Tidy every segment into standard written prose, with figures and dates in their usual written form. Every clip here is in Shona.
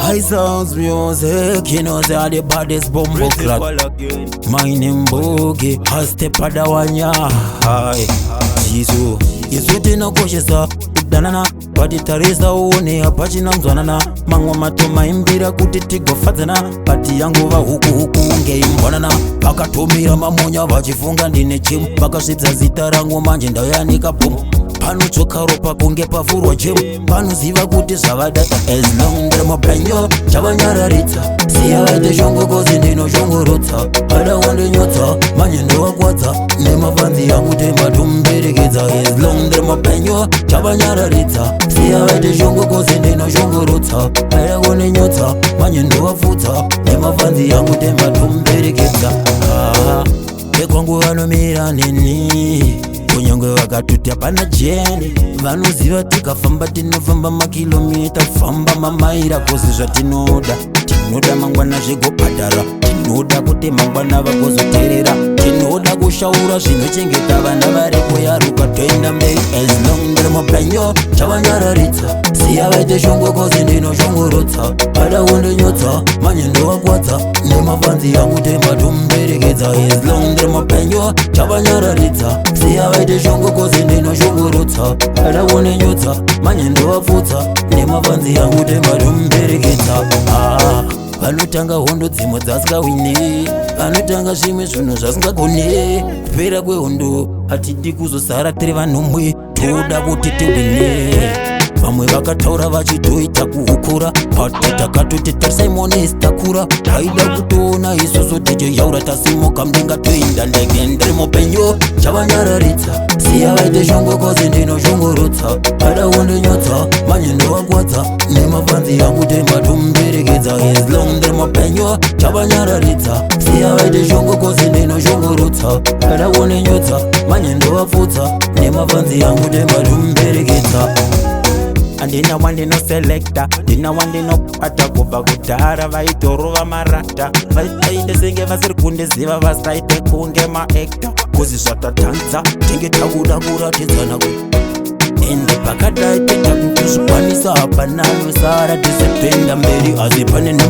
High sounds music, you know they are the baddest bombo clat. My name Boogie, I step adawanya. Hi, Jisu, Jisu tina koshesa. Danana, pati tarisa uone hapachina mzwanana. Mangwa matoma imbira kuti tigofadzana. Pati yangu va huku ngeimbwanana. Pakatumira mamonya vachifunga ndine chimu. Pakasvitsa zita rangu manje ndayanika pumu. Pano chokaro pakunge pavurwa chemu. Pano ziva kuti zvavadata. As long ndiremabhanyo chavanyararitsa. Siya vaite shongo kozi ndino shongorotsa. Ada wandinyotsa manje ndovakwadza. Nemafanzi yangu tematumberekedza. As long ndiremabhanyo chavanyararitsa. Siya vaite shongo kozi ndino shongorotsa. Ada wandinyotsa manje ndovafutsa. Nemafanzi yangu tematumberekedza. Ekwangu vanomira neni. Kunyangwe vakatuti hapana jeni. Vanoziva tikafamba tinofamba makilomita. Famba mamaira kozi zvatinoda. Tinoda mangwana zvigobhadhara. Tinoda kuti mangwana vagozoteerera. Tinoda kushaura zvinochengeta vana varipo yaruka toenda mberi. As long ndiremabhanyo chavanyararitsa. Siya vaite shongo kozi ndino shongorotsa. Ada wondinyotsa manje ndovakwadza. Nemafanzi yangu tematumberekedza. As long ndiremabhanyo chavanyararitsa. Siya vaite shongo kozi ndino shongorotsa. Ada wondinyotsa manje ndovafutsa. Nemafanzi yangu tematumberekedza. Vanotanga hondo dzimwe dzasingawine. Vanotanga zvimwe zvinhu zvasingagone. Kupera kwehondo hatidi kuzosara tiri vanhumwe. Toda kuti tiwine. Vamwe vakataura vachitoita kuhukura. Pati takatoti tarisaimonesi takura. Taida kutoona isusu tichiyaura tasimuka mdenga toenda ndege. Ndiremabhanyo chavanyararitsa. Siya vaite shongo kozi ndino shongorotsa. Ada wondinyotsa manje ndovakwadza. Nemafanzi yangu tematumberekedza. As long ndiremabhanyo chavanyararitsa. Siya vaite shongo kozi ndino shongorotsa. Ada wondinyotsa manje ndovafutsa. Nemafanzi yangu tematumberekedza. Andina wandino selecta. Ndina wandino pata kubva kudhara. Vaitorova marata. Vaitaite senge vasiri kundiziva. Vasaite kunge maekta. Kozi zvatatanza tinge takuda kuratidzana kuti ende pakadai tenda kutozvikwanisa. Hapana anosara tisetoenda mberi asi paneno.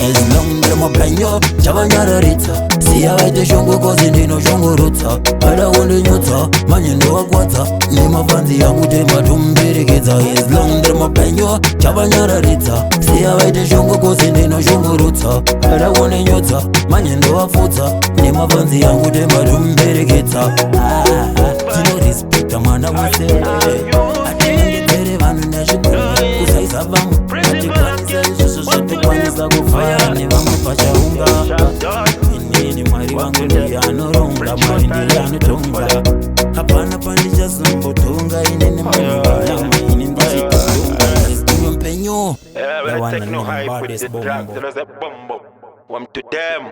As long ndiremabhanyo chavanyararitsa. Siya vaite shongo kozi ndino shongorotsa. Ada wondinyotsa manje ndovakwadza. Nemafanzi yangu tematumberekedza. As long ndiremabhanyo chavanyararitsa. Siya vaite shongo kozi ndino shongorotsa. Ada wondinyotsa manje ndovafutsa. Nemafanzi yangu tematumberekedza. Tinorespekta mwana wese. Atinongedzere vanhu nezvigoma. Kusaisa vamwe atikwanisa izvozvo zvatikwanisa kufara nevamwe pachaunga. Inini Mwari wangu ndiye anoronga. Mwari ndiye anotonga. Hapana pandichazombotonga. Inini munhu wanyama. Ini ndichitotonga. Ndimwe mpenyu. The one and only baddest bombo. I'm to them.